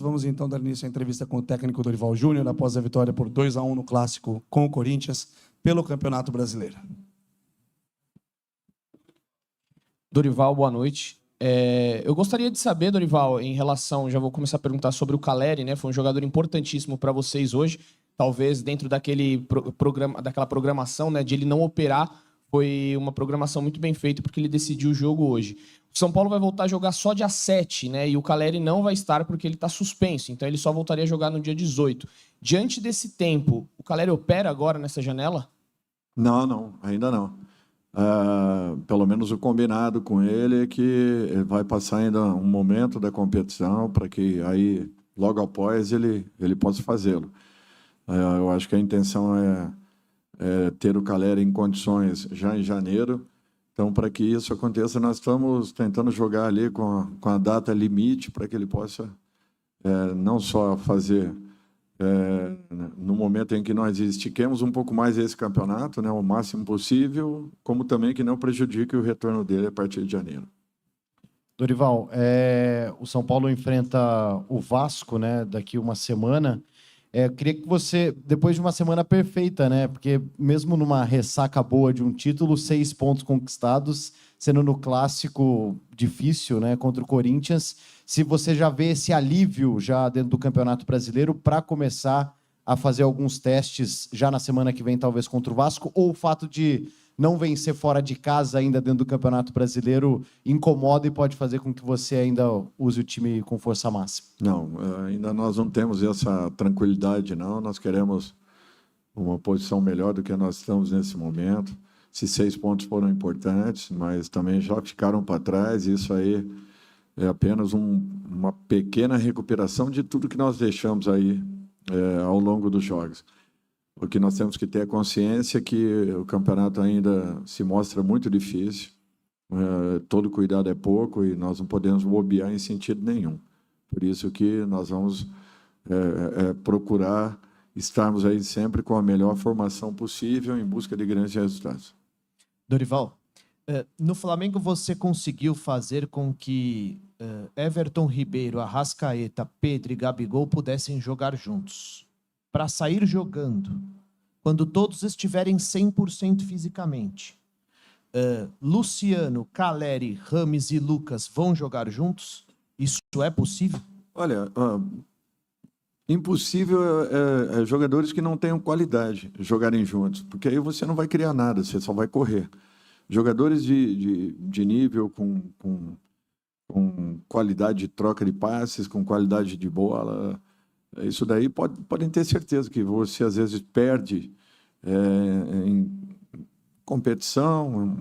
Vamos então dar início à entrevista com o técnico Dorival Júnior após a vitória por 2-1 no Clássico com o Corinthians pelo Campeonato Brasileiro. Dorival, boa noite. Eu gostaria de saber, Dorival, em relação, já vou começar a perguntar sobre o Calleri, né? Foi um jogador importantíssimo para vocês hoje, talvez dentro daquela programação, né, de ele não operar, foi uma programação muito bem feita porque ele decidiu o jogo hoje. O São Paulo vai voltar a jogar só dia 7, né? E o Calleri não vai estar porque ele está suspenso, então ele só voltaria a jogar no dia 18. Diante desse tempo, o Calleri opera agora nessa janela? Não, ainda não. Pelo menos o combinado com ele é que ele vai passar ainda um momento da competição para que aí, logo após, ele possa fazê-lo. Eu acho que a intenção é ter o Calleri em condições já em janeiro. Então, para que isso aconteça, nós estamos tentando jogar ali com a data limite para que ele possa não só fazer no momento em que nós estiquemos um pouco mais esse campeonato, né, o máximo possível, como também que não prejudique o retorno dele a partir de janeiro. Dorival, o São Paulo enfrenta o Vasco, né, daqui uma semana. Eu queria que você, depois de uma semana perfeita, né, porque mesmo numa ressaca boa de um título, 6 pontos conquistados, sendo no clássico difícil, né, contra o Corinthians, se você já vê esse alívio já dentro do Campeonato Brasileiro para começar a fazer alguns testes já na semana que vem, talvez contra o Vasco, ou o fato de não vencer fora de casa ainda dentro do Campeonato Brasileiro incomoda e pode fazer com que você ainda use o time com força máxima? Não, ainda nós não temos essa tranquilidade, não. Nós queremos uma posição melhor do que nós estamos nesse momento. Esses 6 pontos foram importantes, mas também já ficaram para trás. Isso aí é apenas uma pequena recuperação de tudo que nós deixamos aí ao longo dos jogos. O que nós temos que ter consciência é que o campeonato ainda se mostra muito difícil, todo cuidado é pouco e nós não podemos bobear em sentido nenhum. Por isso que nós vamos procurar estarmos aí sempre com a melhor formação possível em busca de grandes resultados. Dorival, no Flamengo você conseguiu fazer com que Everton Ribeiro, Arrascaeta, Pedro e Gabigol pudessem jogar juntos. Para sair jogando, quando todos estiverem 100% fisicamente, Luciano, Calleri, Rames e Lucas vão jogar juntos? Isso é possível? Olha, impossível é jogadores que não tenham qualidade jogarem juntos, porque aí você não vai criar nada, você só vai correr. Jogadores de nível, com qualidade de troca de passes, com qualidade de bola, isso daí podem ter certeza que você às vezes perde em competição,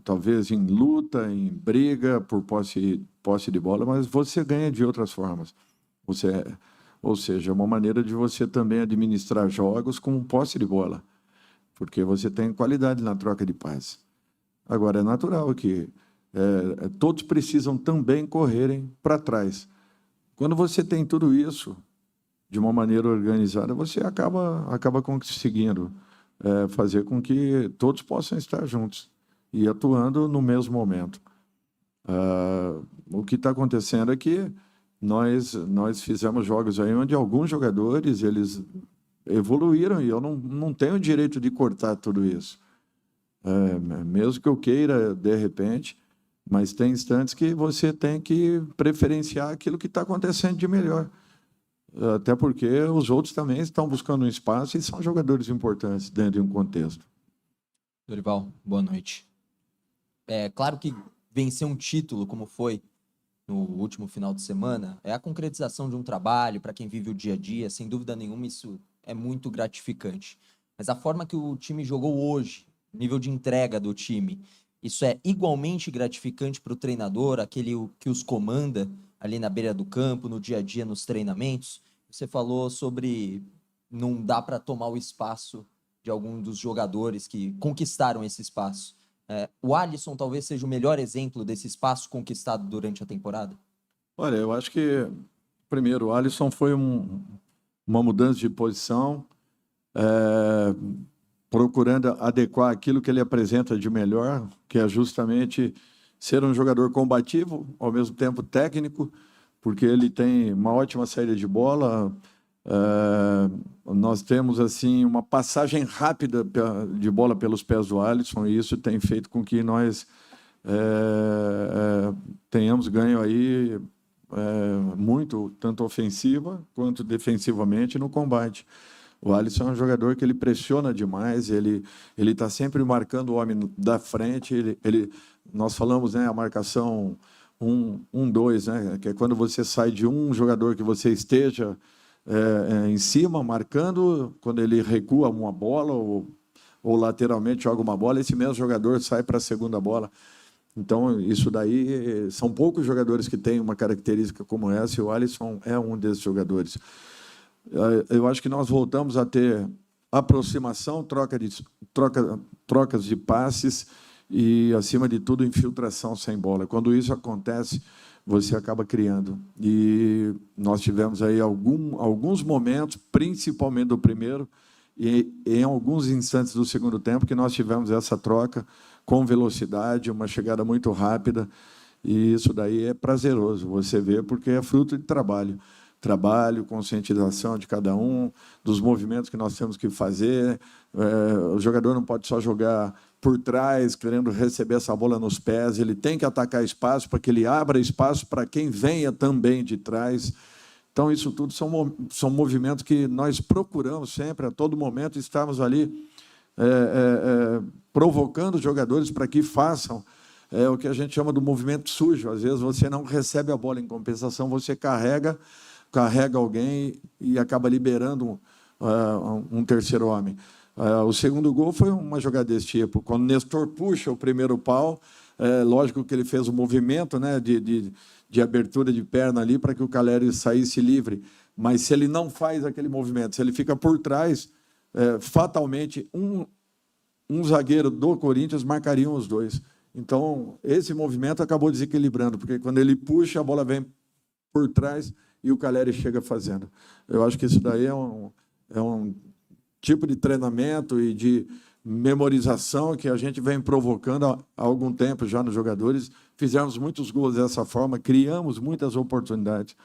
talvez em luta, em briga por posse de bola, mas você ganha de outras formas. Ou seja, é uma maneira de você também administrar jogos com posse de bola, porque você tem qualidade na troca de passes. Agora, é natural que todos precisam também correrem para trás. Quando você tem tudo isso de uma maneira organizada, você acaba conseguindo fazer com que todos possam estar juntos e atuando no mesmo momento. O que está acontecendo é que nós fizemos jogos aí onde alguns jogadores eles evoluíram e eu não tenho o direito de cortar tudo isso. Mesmo que eu queira, de repente, mas tem instantes que você tem que preferenciar aquilo que está acontecendo de melhor. Até porque os outros também estão buscando um espaço e são jogadores importantes dentro de um contexto. Dorival, boa noite. É claro que vencer um título, como foi no último final de semana, é a concretização de um trabalho para quem vive o dia a dia. Sem dúvida nenhuma, isso é muito gratificante. Mas a forma que o time jogou hoje, o nível de entrega do time, isso é igualmente gratificante para o treinador, aquele que os comanda ali na beira do campo, no dia a dia, nos treinamentos. Você falou sobre não dá para tomar o espaço de algum dos jogadores que conquistaram esse espaço. O Alisson talvez seja o melhor exemplo desse espaço conquistado durante a temporada? Olha, eu acho que, primeiro, o Alisson foi uma mudança de posição, procurando adequar aquilo que ele apresenta de melhor, que é justamente ser um jogador combativo, ao mesmo tempo técnico, porque ele tem uma ótima saída de bola. Nós temos assim uma passagem rápida de bola pelos pés do Alisson, e isso tem feito com que nós tenhamos ganho aí muito, tanto ofensiva quanto defensivamente no combate. O Alisson é um jogador que ele pressiona demais, ele está sempre marcando o homem da frente. Nós falamos, né, a marcação 1-2, né, que é quando você sai de um jogador que você esteja em cima, marcando, quando ele recua uma bola ou lateralmente joga uma bola, esse mesmo jogador sai para a segunda bola. Então, isso daí, são poucos jogadores que têm uma característica como essa, e o Alisson é um desses jogadores. Eu acho que nós voltamos a ter aproximação, trocas de passes e, acima de tudo, infiltração sem bola. Quando isso acontece, você acaba criando. E nós tivemos aí alguns momentos, principalmente do primeiro, e em alguns instantes do segundo tempo, que nós tivemos essa troca com velocidade, uma chegada muito rápida, e isso daí é prazeroso, você vê, porque é fruto de trabalho. Trabalho, conscientização de cada um, dos movimentos que nós temos que fazer. O jogador não pode só jogar por trás, querendo receber essa bola nos pés, ele tem que atacar espaço para que ele abra espaço para quem venha também de trás. Então, isso tudo são movimentos que nós procuramos sempre, a todo momento, estarmos ali provocando os jogadores para que façam o que a gente chama do movimento sujo. Às vezes você não recebe a bola, em compensação você carrega alguém e acaba liberando um terceiro homem. O segundo gol foi uma jogada desse tipo. Quando o Nestor puxa o primeiro pau, lógico que ele fez o movimento, né, de abertura de perna ali para que o Caleri saísse livre. Mas se ele não faz aquele movimento, se ele fica por trás, fatalmente um zagueiro do Corinthians marcaria os dois. Então, esse movimento acabou desequilibrando, porque quando ele puxa, a bola vem por trás e o Caleri chega fazendo. Eu acho que isso daí é um tipo de treinamento e de memorização que a gente vem provocando há algum tempo já nos jogadores. Fizemos muitos gols dessa forma, criamos muitas oportunidades.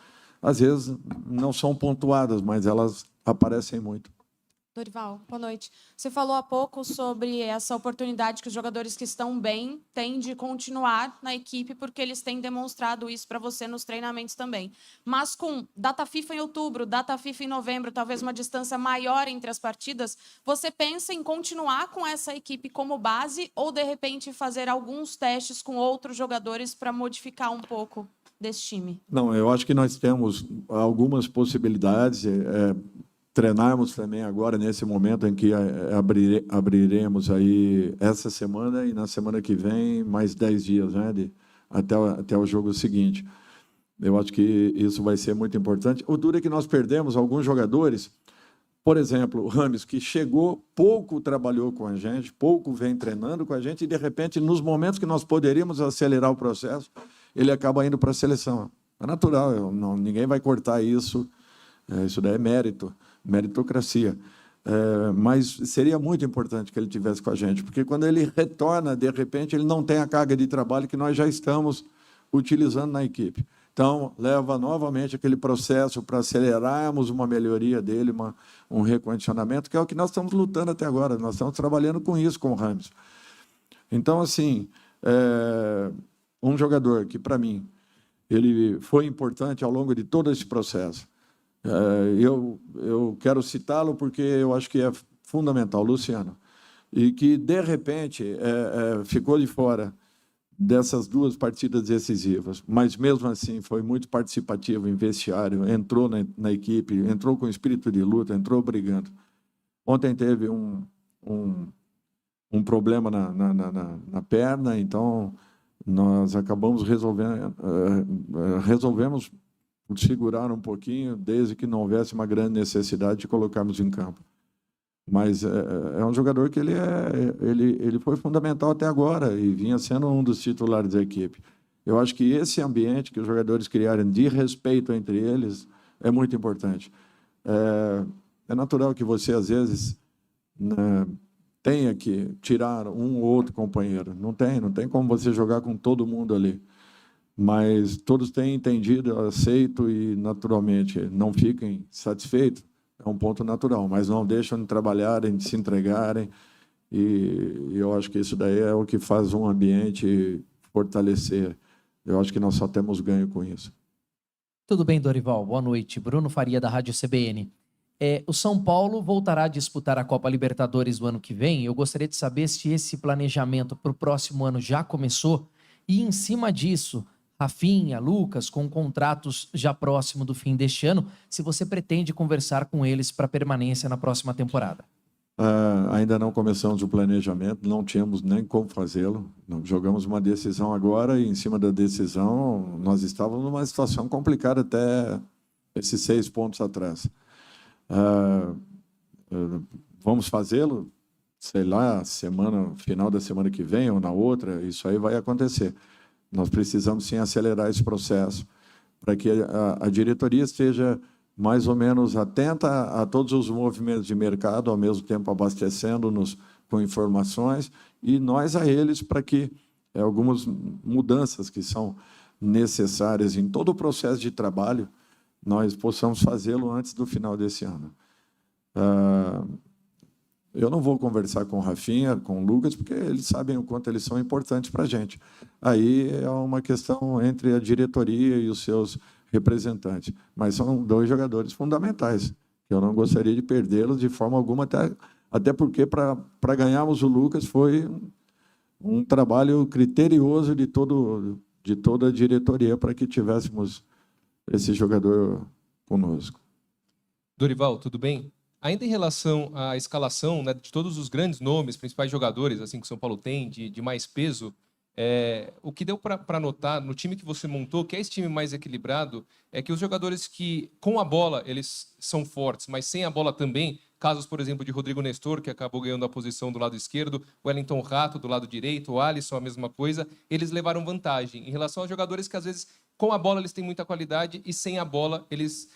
Às vezes não são pontuadas, mas elas aparecem muito. Dorival, boa noite. Você falou há pouco sobre essa oportunidade que os jogadores que estão bem têm de continuar na equipe, porque eles têm demonstrado isso para você nos treinamentos também. Mas com data FIFA em outubro, data FIFA em novembro, talvez uma distância maior entre as partidas, você pensa em continuar com essa equipe como base ou, de repente, fazer alguns testes com outros jogadores para modificar um pouco desse time? Não, eu acho que nós temos algumas possibilidades. Treinarmos também agora, nesse momento em que abriremos aí essa semana e na semana que vem mais 10 dias, né, até o jogo seguinte. Eu acho que isso vai ser muito importante. O duro é que nós perdemos alguns jogadores, por exemplo, o Rames, que chegou, pouco trabalhou com a gente, pouco vem treinando com a gente, e de repente, nos momentos que nós poderíamos acelerar o processo, ele acaba indo para a seleção. É natural, ninguém vai cortar isso, isso daí é mérito. Meritocracia. Mas seria muito importante que ele tivesse com a gente, porque quando ele retorna, de repente, ele não tem a carga de trabalho que nós já estamos utilizando na equipe. Então, leva novamente aquele processo para acelerarmos uma melhoria dele, um recondicionamento, que é o que nós estamos lutando até agora. Nós estamos trabalhando com isso, com o Rames. Então, assim, um jogador que, para mim, ele foi importante ao longo de todo esse processo. Eu quero citá-lo porque eu acho que é fundamental, Luciano, e que, de repente, ficou de fora dessas duas partidas decisivas, mas, mesmo assim, foi muito participativo em vestiário, entrou na equipe, entrou com espírito de luta, entrou brigando. Ontem teve um problema na perna, então nós acabamos resolvemos segurar um pouquinho, desde que não houvesse uma grande necessidade de colocarmos em campo. Mas é um jogador que ele foi fundamental até agora e vinha sendo um dos titulares da equipe. Eu acho que esse ambiente que os jogadores criarem de respeito entre eles é muito importante. É natural que você, às vezes, tenha que tirar um ou outro companheiro. Não tem como você jogar com todo mundo ali. mas todos têm entendido, aceito e, naturalmente, não fiquem satisfeitos. É um ponto natural, mas não deixam de trabalharem, de se entregarem, e eu acho que isso daí é o que faz um ambiente fortalecer. Eu acho que nós só temos ganho com isso. Tudo bem, Dorival? Boa noite. Bruno Faria, da Rádio CBN. O São Paulo voltará a disputar a Copa Libertadores do ano que vem. Eu gostaria de saber se esse planejamento para o próximo ano já começou e, em cima disso, Rafinha, Lucas, com contratos já próximo do fim deste ano, se você pretende conversar com eles para permanência na próxima temporada. Ainda não começamos o planejamento, não tínhamos nem como fazê-lo. Jogamos uma decisão agora e, em cima da decisão, nós estávamos numa situação complicada até esses 6 pontos atrás. Vamos fazê-lo, sei lá, final da semana que vem ou na outra, isso aí vai acontecer. Nós precisamos, sim, acelerar esse processo para que a diretoria esteja mais ou menos atenta a todos os movimentos de mercado, ao mesmo tempo abastecendo-nos com informações, e nós a eles para que algumas mudanças que são necessárias em todo o processo de trabalho, nós possamos fazê-lo antes do final desse ano. Eu não vou conversar com o Rafinha, com o Lucas, porque eles sabem o quanto eles são importantes para a gente. Aí é uma questão entre a diretoria e os seus representantes. Mas são 2 jogadores fundamentais. Eu não gostaria de perdê-los de forma alguma, até porque, para ganharmos o Lucas, foi um trabalho criterioso de toda a diretoria para que tivéssemos esse jogador conosco. Dorival, tudo bem? Ainda em relação à escalação, né, de todos os grandes nomes, principais jogadores assim que o São Paulo tem, de mais peso, o que deu para notar no time que você montou, que é esse time mais equilibrado, é que os jogadores que, com a bola, eles são fortes, mas sem a bola também, casos, por exemplo, de Rodrigo Nestor, que acabou ganhando a posição do lado esquerdo, o Wellington Rato do lado direito, o Alisson, a mesma coisa, eles levaram vantagem. Em relação aos jogadores que, às vezes, com a bola eles têm muita qualidade e sem a bola eles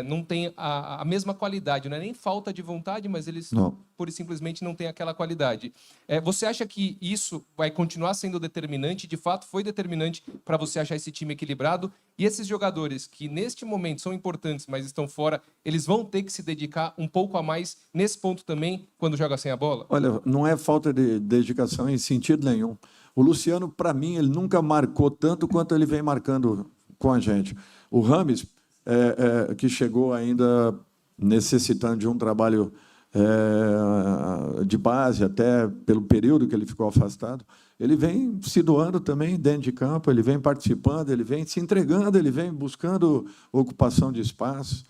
não têm a mesma qualidade. Não é nem falta de vontade, mas eles pura e simplesmente não têm aquela qualidade. Você acha que isso vai continuar sendo determinante? De fato, foi determinante para você achar esse time equilibrado? E esses jogadores que, neste momento, são importantes, mas estão fora, eles vão ter que se dedicar um pouco a mais nesse ponto também, quando joga sem a bola? Olha, não é falta de dedicação em sentido nenhum. O Luciano, para mim, ele nunca marcou tanto quanto ele vem marcando com a gente. O Rames, que chegou ainda necessitando de um trabalho de base, até pelo período que ele ficou afastado, ele vem se doando também dentro de campo, ele vem participando, ele vem se entregando, ele vem buscando ocupação de espaços.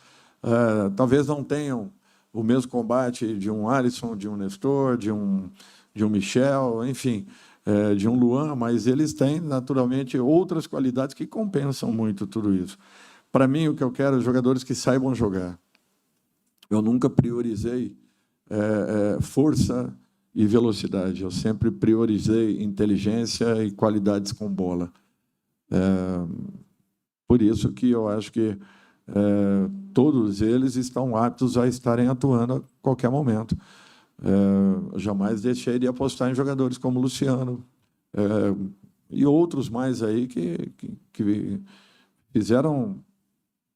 Talvez não tenham o mesmo combate de um Alisson, de um Nestor, de um Michel, enfim, de um Luan, mas eles têm, naturalmente, outras qualidades que compensam muito tudo isso. Para mim, o que eu quero é jogadores que saibam jogar. Eu nunca priorizei força e velocidade. Eu sempre priorizei inteligência e qualidades com bola. Por isso que eu acho que todos eles estão aptos a estarem atuando a qualquer momento. Jamais deixei de apostar em jogadores como Luciano e outros mais aí que fizeram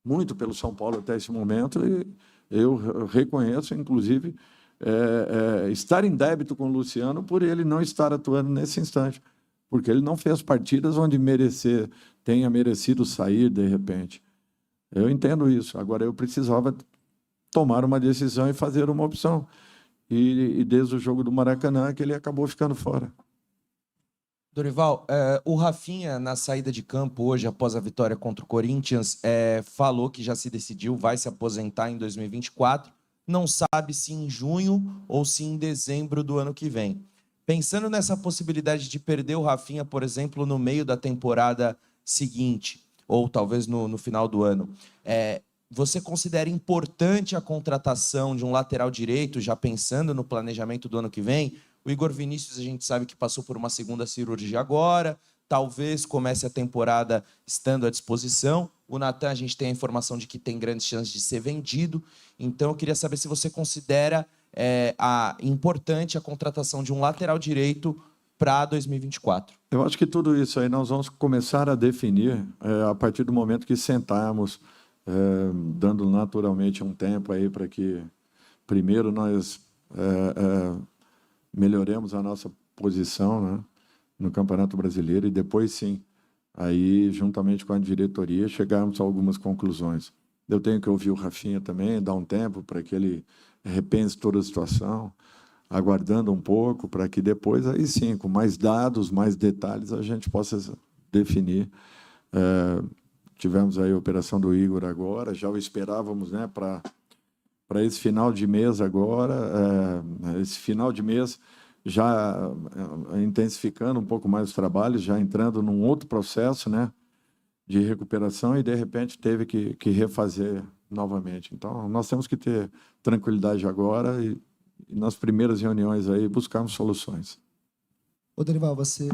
muito pelo São Paulo até esse momento, e eu reconheço, inclusive, estar em débito com o Luciano por ele não estar atuando nesse instante, porque ele não fez partidas onde tenha merecido sair de repente. Eu entendo isso. Agora, eu precisava tomar uma decisão e fazer uma opção. E desde o jogo do Maracanã que ele acabou ficando fora. Dorival, o Rafinha, na saída de campo hoje, após a vitória contra o Corinthians, falou que já se decidiu, vai se aposentar em 2024, não sabe se em junho ou se em dezembro do ano que vem. Pensando nessa possibilidade de perder o Rafinha, por exemplo, no meio da temporada seguinte, ou talvez no final do ano, você considera importante a contratação de um lateral direito, já pensando no planejamento do ano que vem? O Igor Vinícius, a gente sabe que passou por uma segunda cirurgia agora, talvez comece a temporada estando à disposição. O Natan, a gente tem a informação de que tem grandes chances de ser vendido. Então, eu queria saber se você considera importante a contratação de um lateral direito para 2024? Eu acho que tudo isso aí nós vamos começar a definir a partir do momento que sentarmos, dando naturalmente um tempo aí para que, primeiro, nós melhoremos a nossa posição, né, no Campeonato Brasileiro e depois, sim, aí, juntamente com a diretoria, chegarmos a algumas conclusões. Eu tenho que ouvir o Rafinha também, dar um tempo para que ele repense toda a situação, aguardando um pouco para que depois, aí sim, com mais dados, mais detalhes, a gente possa definir. Tivemos aí a operação do Igor agora, já o esperávamos, né, para esse final de mês agora, esse final de mês já intensificando um pouco mais os trabalhos, já entrando num outro processo, né, de recuperação e, de repente, teve que refazer novamente. Então, nós temos que ter tranquilidade agora e nas primeiras reuniões aí buscarmos soluções. Ô, Dorival, você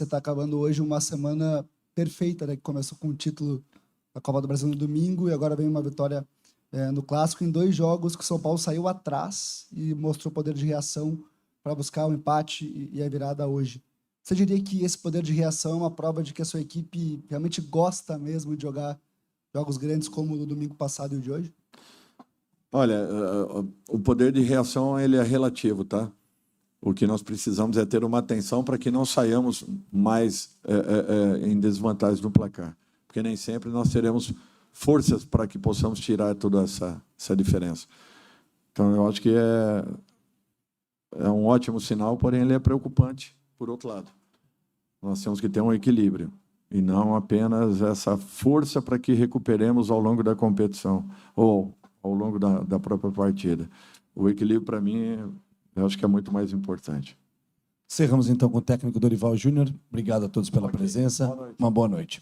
está acabando hoje uma semana perfeita, né? Que começou com o título da Copa do Brasil no domingo e agora vem uma vitória no Clássico em 2 jogos que o São Paulo saiu atrás e mostrou poder de reação para buscar o empate e a virada hoje. Você diria que esse poder de reação é uma prova de que a sua equipe realmente gosta mesmo de jogar jogos grandes como o do domingo passado e o de hoje? Olha, o poder de reação ele é relativo, tá? O que nós precisamos é ter uma atenção para que não saiamos mais em desvantagem no placar, porque nem sempre nós teremos forças para que possamos tirar toda essa diferença. Então, eu acho que é um ótimo sinal, porém ele é preocupante, por outro lado. Nós temos que ter um equilíbrio e não apenas essa força para que recuperemos ao longo da competição ou ao longo da própria partida. O equilíbrio, para mim, eu acho que é muito mais importante. Encerramos então com o técnico Dorival Júnior. Obrigado a todos pela presença. Uma boa noite.